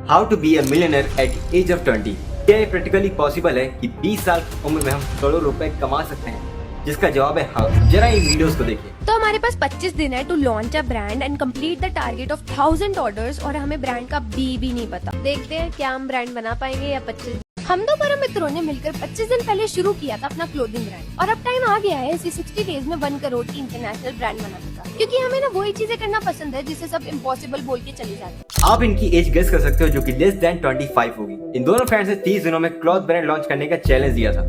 How to be a millionaire at age of 20। क्या ये practically possible है कि 20 साल की उम्र में हम करोड़ों रुपए कमा सकते हैं? जिसका जवाब है हाँ। जरा इन वीडियोस को देखिए। तो हमारे पास 25 दिन है to launch a brand and complete the target of 1000 orders और हमें ब्रांड का भी नहीं पता। देखते हैं क्या हम ब्रांड बना पाएंगे या 25। हम दो परम मित्रों ने मिलकर 25 दिन पहले शुरू किया था अपना क्लोथिंग ब्रांड और अब टाइम आ गया है इसी 60 डेज में 1 करोड़ की इंटरनेशनल ब्रांड बनाने का, क्योंकि हमें ना वही चीजें करना पसंद है जिसे सब इम्पॉसिबल बोल के चले जाते हैं। आप इनकी एज गेस कर सकते हो जो कि लेस देन 25 होगी। इन दोनों फ्रेंड्स ने 30 दिनों में क्लॉथ ब्रांड लॉन्च करने का चैलेंज दिया था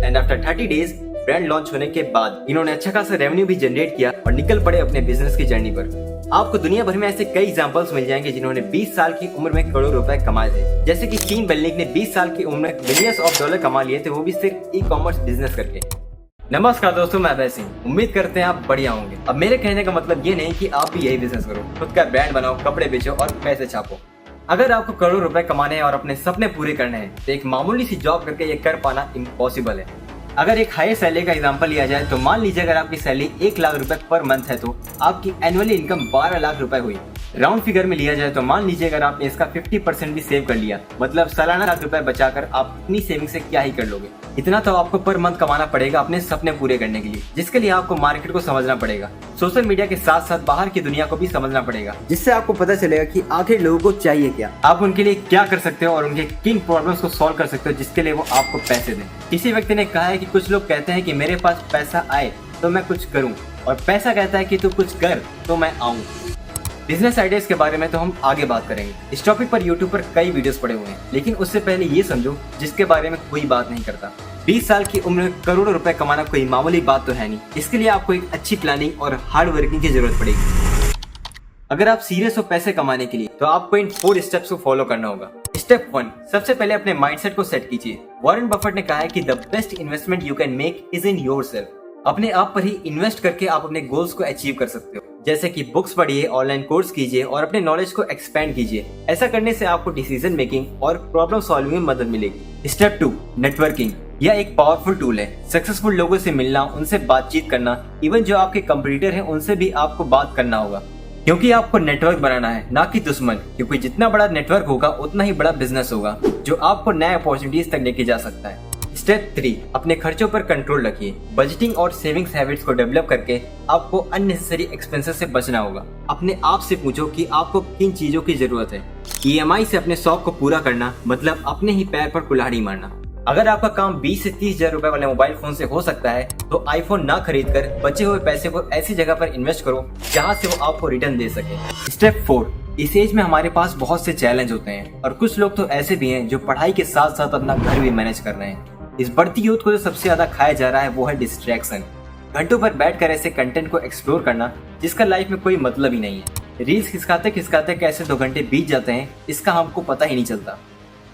and after 30 days brand launch होने के बाद इन्होंने अच्छा खासा रेवेन्यू भी जनरेट किया और निकल पड़े अपने बिजनेस की जर्नी पर। आपको दुनिया भर में ऐसे कई एग्जांपल्स मिल जाएंगे जिन्होंने 20 साल की उम्र में करोड़ रुपए कमाए थे, जैसे कि किंग बेलनिक ने 20 साल की उम्र में बिलियंस ऑफ डॉलर कमा लिए थे, वो भी सिर्फ ई कॉमर्स बिजनेस करके। नमस्कार दोस्तों, मैं अभय सिंह। उम्मीद करते हैं आप बढ़िया होंगे। अब मेरे कहने का मतलब ये नहीं कि आप भी यही बिजनेस करो, खुद का ब्रांड बनाओ, कपड़े बेचो और पैसे छापो। अगर आपको करोड़ रुपए कमाने हैं और अपने सपने पूरे करने हैं तो एक मामूली सी जॉब करके ये कर पाना इम्पॉसिबल है। अगर एक हाई सैलरी का एग्जांपल लिया जाए तो मान लीजिए अगर आपकी सैलरी 1 लाख रुपए पर मंथ है तो आपकी एनुअली इनकम 12 लाख रुपए हुई। राउंड फिगर में लिया जाए तो मान लीजिए अगर आपने इसका 50% भी सेव कर लिया, मतलब सालाना लाख रुपए बचाकर आप इतनी सेविंग से क्या ही कर लोगे। इतना तो आपको पर मंथ कमाना पड़ेगा अपने सपने पूरे करने के लिए, जिसके लिए आपको मार्केट को समझना पड़ेगा, सोशल मीडिया के साथ साथ बाहर की दुनिया को भी समझना पड़ेगा, जिससे आपको पता चलेगा कि आखिर लोगों को चाहिए क्या, आप उनके लिए क्या कर सकते हो और उनके किन प्रॉब्लम्स को सॉल्व कर सकते हो जिसके लिए वो आपको पैसे दें। किसी व्यक्ति ने कहा है कि कुछ लोग कहते हैं कि मेरे पास पैसा आए तो मैं कुछ करूं, और पैसा कहता है कि तू कुछ कर तो मैं आऊं। बिजनेस आइडियाज के बारे में तो हम आगे बात करेंगे। इस टॉपिक पर यूट्यूब पर कई वीडियोस पड़े हुए हैं, लेकिन उससे पहले ये समझो जिसके बारे में कोई बात नहीं करता। 20 साल की उम्र में करोड़ों रुपए कमाना कोई मामूली बात तो है नहीं। इसके लिए आपको एक अच्छी प्लानिंग और हार्ड वर्किंग की जरूरत पड़ेगी। अगर आप सीरियस हो पैसे कमाने के लिए तो आपको इन 4 स्टेप्स को फॉलो करना होगा। स्टेप 1, सबसे पहले अपने माइंडसेट को सेट कीजिए। वॉरेन बफेट ने कहा है कि the best investment you can make is in yourself. अपने आप पर ही इन्वेस्ट करके आप अपने गोल्स को अचीव कर सकते हो, जैसे कि बुक्स पढ़िए, ऑनलाइन कोर्स कीजिए और अपने नॉलेज को एक्सपेंड कीजिए। ऐसा करने से आपको डिसीजन मेकिंग और प्रॉब्लम सॉल्विंग में मदद मिलेगी। Step 2, networking. यह एक पावरफुल टूल है। सक्सेसफुल लोगों से मिलना, उनसे बातचीत करना, इवन जो आपके कंपटीटर हैं उनसे भी आपको बात करना होगा, क्योंकि आपको नेटवर्क बनाना है, ना कि दुश्मन। क्योंकि जितना बड़ा नेटवर्क होगा उतना ही बड़ा बिजनेस होगा जो आपको नए अपॉर्चुनिटीज तक लेके जा सकता है। स्टेप 3, अपने खर्चों पर कंट्रोल रखिए। बजटिंग और सेविंग्स हैबिट्स को डेवलप करके आपको अननेसेसरी एक्सपेंसेस से बचना होगा। अपने आप से पूछो कि आपको किन चीजों की जरूरत है। EMI से अपने शौक को पूरा करना मतलब अपने ही पैर पर कुल्हाड़ी मारना। अगर आपका काम 20 से 30 हजार रुपए वाले मोबाइल फोन से हो सकता है तो आईफोन ना खरीद कर बचे हुए पैसे को ऐसी जगह पर इन्वेस्ट करो जहाँ से वो आपको रिटर्न दे सके। स्टेप 4, इस एज में हमारे पास बहुत से चैलेंज होते हैं और कुछ लोग तो ऐसे भी हैं जो पढ़ाई के साथ साथ अपना घर भी मैनेज कर रहे हैं। इस बढ़ती यूथ को जो सबसे ज्यादा खाया जा रहा है वो है डिस्ट्रैक्शन। घंटों पर बैठकर ऐसे कंटेंट को एक्सप्लोर करना जिसका लाइफ में कोई मतलब ही नहीं है। रील्स खिसकाते खिसकाते कैसे 2 घंटे बीत जाते हैं इसका हमको पता ही नहीं चलता।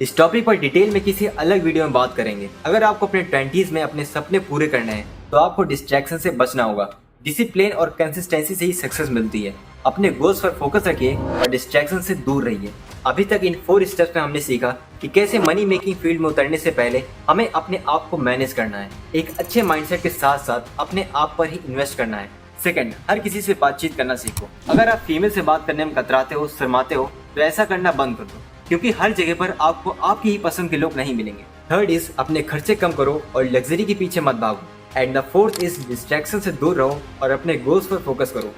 इस टॉपिक पर डिटेल में किसी अलग वीडियो में बात करेंगे। अगर आपको अपने 20s में अपने सपने पूरे करने हैं तो आपको डिस्ट्रैक्शन से बचना होगा। डिसिप्लिन और कंसिस्टेंसी से ही सक्सेस मिलती है। अपने गोल्स पर फोकस रखिए और डिस्ट्रैक्शन से दूर रहिए। अभी तक इन 4 स्टेप्स में हमने सीखा कि कैसे मनी मेकिंग फील्ड में उतरने से पहले हमें अपने आप को मैनेज करना है। एक अच्छे माइंडसेट के साथ साथ अपने आप पर ही इन्वेस्ट करना है। सेकंड, हर किसी से बातचीत करना सीखो। अगर आप फीमेल से बात करने में कतराते हो, शर्माते हो तो ऐसा करना बंद कर दो, क्योंकि हर जगह पर आपको आपकी ही पसंद के लोग नहीं मिलेंगे। थर्ड इज, अपने खर्चे कम करो और लग्जरी के पीछे मत भागो। And the fourth is, distraction से दूर रहो और अपने गोल्स पर फोकस करो।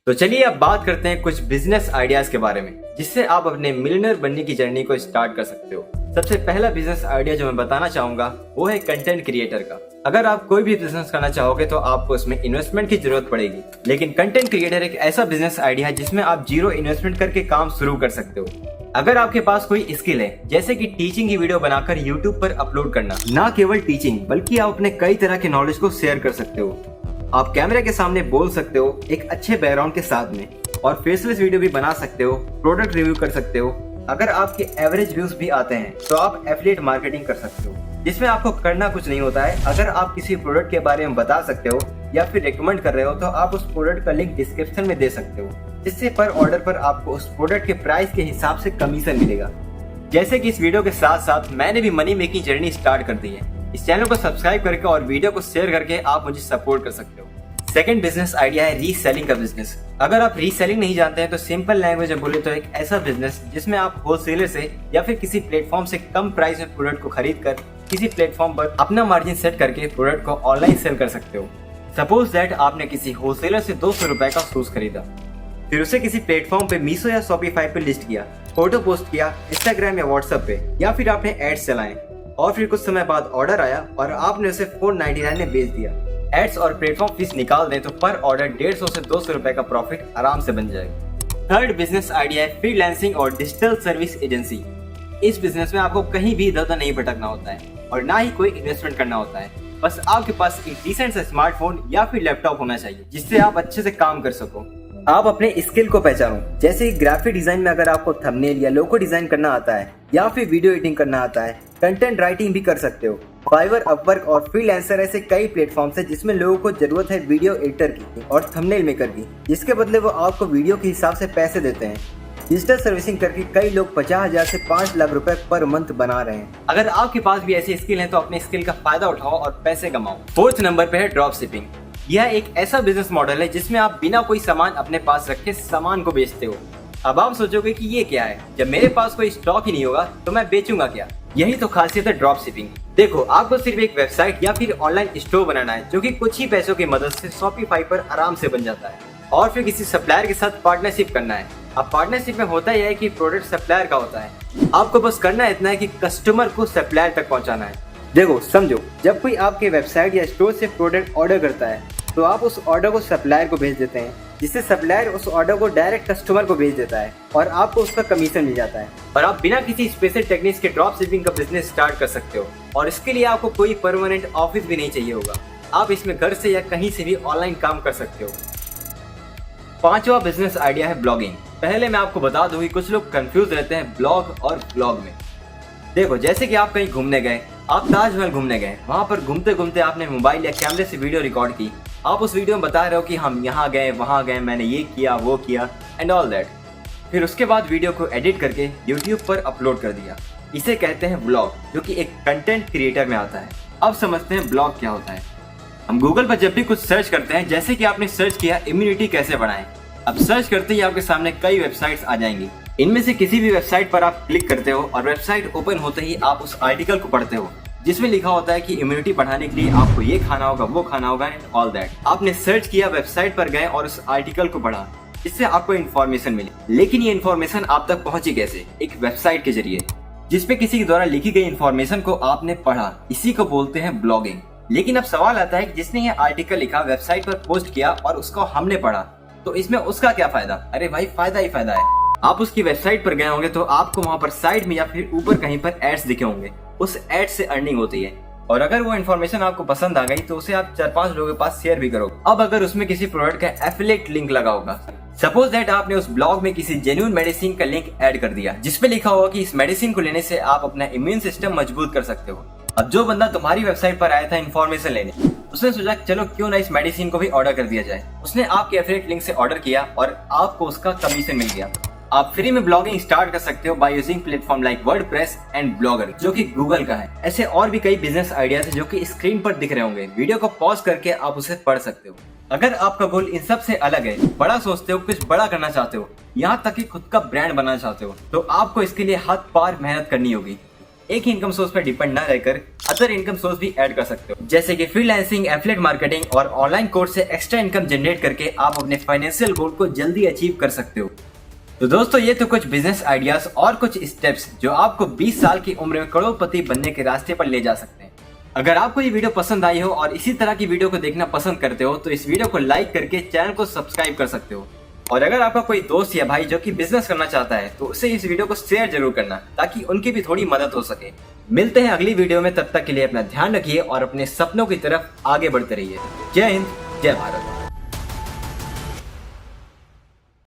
तो चलिए अब बात करते हैं कुछ बिजनेस आइडियाज के बारे में जिससे आप अपने मिलियनेयर बनने की जर्नी को स्टार्ट कर सकते हो। सबसे पहला बिजनेस आइडिया जो मैं बताना चाहूंगा वो है कंटेंट क्रिएटर का। अगर आप कोई भी बिजनेस करना चाहोगे तो आपको उसमें इन्वेस्टमेंट की जरूरत पड़ेगी, लेकिन कंटेंट क्रिएटर एक ऐसा बिजनेस आइडिया है जिसमें आप 0 इन्वेस्टमेंट करके काम शुरू कर सकते हो। अगर आपके पास कोई स्किल है, जैसे कि टीचिंग की वीडियो बनाकर यूट्यूब पर अपलोड करना, ना केवल टीचिंग बल्कि आप अपने कई तरह के नॉलेज को शेयर कर सकते हो। आप कैमरे के सामने बोल सकते हो एक अच्छे बैकग्राउंड के साथ में, और फेसलेस वीडियो भी बना सकते हो, प्रोडक्ट रिव्यू कर सकते हो। अगर आपके एवरेज व्यूज भी आते हैं तो आप एफिलिएट मार्केटिंग कर सकते हो, जिसमें आपको करना कुछ नहीं होता है। अगर आप किसी प्रोडक्ट के बारे में बता सकते हो या फिर रिकमेंड कर रहे हो तो आप उस प्रोडक्ट का लिंक डिस्क्रिप्शन में दे सकते हो, जिससे पर ऑर्डर पर आपको उस प्रोडक्ट के प्राइस के हिसाब से कमीशन मिलेगा। जैसे कि इस वीडियो के साथ साथ मैंने भी मनी मेकिंग जर्नी स्टार्ट कर दी है। इस चैनल को सब्सक्राइब करके और वीडियो को शेयर करके आप मुझे सपोर्ट कर सकते हो। सेकंड बिजनेस आइडिया है रीसेलिंग का बिजनेस। अगर आप रीसेलिंग नहीं जानते हैं तो सिंपल लैंग्वेज में बोले तो एक ऐसा बिजनेस जिसमें आप होलसेलर से या फिर किसी प्लेटफॉर्म से कम प्राइस में प्रोडक्ट को खरीद कर किसी प्लेटफॉर्म पर अपना मार्जिन सेट करके प्रोडक्ट को ऑनलाइन सेल कर सकते हो। सपोज दैट आपने किसी होलसेलर से 200 रुपए का शूज खरीदा, फिर उसे किसी प्लेटफॉर्म पे मीशो या शॉपिफाई पे लिस्ट किया, फोटो पोस्ट किया इंस्टाग्राम या व्हाट्सएप पे, या फिर आपने एड्स चलाए और फिर कुछ समय बाद ऑर्डर आया और आपने उसे 499 में बेच दिया। एड्स और प्लेटफॉर्म फीस निकाल दें तो पर ऑर्डर 150 से 200 रुपए का प्रॉफिट आराम से बन जाएगा। थर्ड बिजनेस आइडिया है फ्रीलांसिंग और डिजिटल सर्विस एजेंसी। इस बिजनेस में आपको कहीं भी इधर उधर नहीं भटकना होता है और ना ही कोई इन्वेस्टमेंट करना होता है। बस आपके पास एक डिसेंट सा स्मार्टफोन या फिर लैपटॉप होना चाहिए जिससे आप अच्छे से काम कर सको। आप अपने स्किल को पहचानो, जैसे ग्राफिक डिजाइन में अगर आपको थंबनेल या लोगो डिजाइन करना आता है या फिर वीडियो एडिटिंग करना आता है, कंटेंट राइटिंग भी कर सकते हो। फाइवर, अपवर्क और फ्रीलांसर ऐसे कई प्लेटफॉर्म्स हैं जिसमें लोगों को जरूरत है वीडियो एडिटर की और थंबनेल मेकर की, जिसके बदले वो आपको वीडियो के हिसाब से पैसे देते हैं। डिजिटल सर्विसिंग करके कई लोग 50,000 से 5 लाख रुपए पर मंथ बना रहे हैं। अगर आपके पास भी ऐसी स्किल है तो अपने स्किल का फायदा उठाओ और पैसे कमाओ। फोर्थ नंबर पे है ड्रॉप शिपिंग। यह एक ऐसा बिजनेस मॉडल है जिसमें आप बिना कोई सामान अपने पास रखे सामान को बेचते हो। अब आप सोचोगे कि ये क्या है, जब मेरे पास कोई स्टॉक ही नहीं होगा तो मैं बेचूंगा क्या। यही तो खासियत है ड्रॉप शिपिंग। देखो, आपको सिर्फ एक वेबसाइट या फिर ऑनलाइन स्टोर बनाना है जो कि कुछ ही पैसों की मदद से शॉपिफाई पर आराम से बन जाता है, और फिर किसी सप्लायर के साथ पार्टनरशिप करना है। अब पार्टनरशिप में होता यह है कि प्रोडक्ट सप्लायर का होता है, आपको बस करना इतना है कि कस्टमर को सप्लायर तक पहुंचाना है। देखो समझो, जब कोई आपके वेबसाइट या स्टोर से प्रोडक्ट ऑर्डर करता है तो आप उस ऑर्डर को सप्लायर को भेज देते हैं, जिससे सप्लायर उस ऑर्डर को डायरेक्ट कस्टमर को भेज देता है और आपको उसका कमीशन मिल जाता है। और आप बिना किसी स्पेशल टेक्निक्स के ड्रॉप शिपिंग का बिजनेस स्टार्ट कर सकते हो, और इसके लिए आपको कोई परमानेंट ऑफिस भी नहीं चाहिए होगा। आप इसमें घर से या कहीं से भी ऑनलाइन काम कर सकते हो। पांचवा बिजनेस आइडिया है ब्लॉगिंग। पहले मैं आपको बता दूं कि कुछ लोग कंफ्यूज रहते हैं ब्लॉग और ब्लॉग में। देखो, जैसे कि आप कहीं घूमने गए, आप ताजमहल घूमने गए, वहां पर घूमते घूमते आपने मोबाइल या कैमरे से वीडियो रिकॉर्ड की। आप उस वीडियो में बता रहे हो कि हम यहाँ गए, वहाँ गए, मैंने ये किया, वो किया एंड ऑल दैट। फिर उसके बाद वीडियो को एडिट करके यूट्यूब पर अपलोड कर दिया। इसे कहते हैं ब्लॉग, जो कि एक कंटेंट क्रिएटर में आता है। अब समझते हैं ब्लॉग क्या होता है। हम गूगल पर जब भी कुछ सर्च करते हैं, जैसे कि आपने सर्च किया इम्यूनिटी कैसे बढ़ाएं, अब सर्च करते ही आपके सामने कई वेबसाइट्स आ जाएंगी। इनमें से किसी भी वेबसाइट पर आप क्लिक करते हो और वेबसाइट ओपन होते ही आप उस आर्टिकल को पढ़ते हो जिसमें लिखा होता है कि इम्यूनिटी बढ़ाने के लिए आपको ये खाना होगा, वो खाना होगा एंड ऑल दैट। आपने सर्च किया, वेबसाइट पर गए और उस आर्टिकल को पढ़ा, इससे आपको इन्फॉर्मेशन मिली। लेकिन ये इन्फॉर्मेशन आप तक पहुंची कैसे? एक वेबसाइट के जरिए, जिसपे किसी के द्वारा लिखी गई इन्फॉर्मेशन को आपने पढ़ा। इसी को बोलते हैं ब्लॉगिंग। लेकिन अब सवाल आता है कि जिसने ये आर्टिकल लिखा, वेबसाइट पर पोस्ट किया और उसको हमने पढ़ा, तो इसमें उसका क्या फायदा? अरे भाई, फायदा ही फायदा है। आप उसकी वेबसाइट पर गए होंगे तो आपको वहां पर साइड में या फिर ऊपर कहीं पर एड्स दिखे होंगे। उस एड से अर्निंग होती है, और अगर वो इन्फॉर्मेशन आपको पसंद आ गई तो उसे आप 4-5 लोगों के पास शेयर भी करोगे। अब अगर उसमें किसी प्रोडक्ट का एफिलिएट लिंक लगा होगा, सपोज दैट आपने उस ब्लॉग में किसी जेन्युइन मेडिसिन का लिंक ऐड कर दिया जिसपे लिखा होगा कि इस मेडिसिन को लेने से आप अपना इम्यून सिस्टम मजबूत कर सकते हो। अब जो बंदा तुम्हारी वेबसाइट पर आया था इन्फॉर्मेशन लेने, उसने सोचा चलो क्यों ना इस मेडिसिन को भी ऑर्डर कर दिया जाए। उसने आपके एफिलिएट लिंक से ऑर्डर किया और आपको उसका कमीशन मिल गया। आप फ्री में ब्लॉगिंग स्टार्ट कर सकते हो by using platform like WordPress and blogger, जो कि गूगल का है। ऐसे और भी कई बिजनेस आइडियाज हैं जो कि स्क्रीन पर दिख रहे होंगे। वीडियो को पॉज करके आप उसे पढ़ सकते हो। अगर आपका गोल इन सब से अलग है, बड़ा सोचते हो, कुछ बड़ा करना चाहते हो, यहाँ तक कि खुद का ब्रांड बनाना चाहते हो, तो आपको इसके लिए हाथ पार मेहनत करनी होगी। एक इनकम सोर्स पर डिपेंड न रहकर अदर इनकम सोर्स भी ऐड कर सकते हो, जैसे कि फ्रीलांसिंग, एफिलिएट मार्केटिंग और ऑनलाइन कोर्स से एक्स्ट्रा इनकम जनरेट करके आप अपने फाइनेंशियल गोल को जल्दी अचीव कर सकते हो। तो दोस्तों, ये तो कुछ बिजनेस आइडियाज और कुछ स्टेप्स जो आपको 20 साल की उम्र में करोड़पति बनने के रास्ते पर ले जा सकते हैं। अगर आपको ये वीडियो पसंद आई हो और इसी तरह की वीडियो को देखना पसंद करते हो तो इस वीडियो को लाइक करके चैनल को सब्सक्राइब कर सकते हो। और अगर आपका कोई दोस्त या भाई जो कि बिजनेस करना चाहता है तो उसे इस वीडियो को शेयर जरूर करना, ताकि उनकी भी थोड़ी मदद हो सके। मिलते हैं अगली वीडियो में, तब तक के लिए अपना ध्यान रखिए और अपने सपनों की तरफ आगे बढ़ते रहिए। जय हिंद, जय भारत।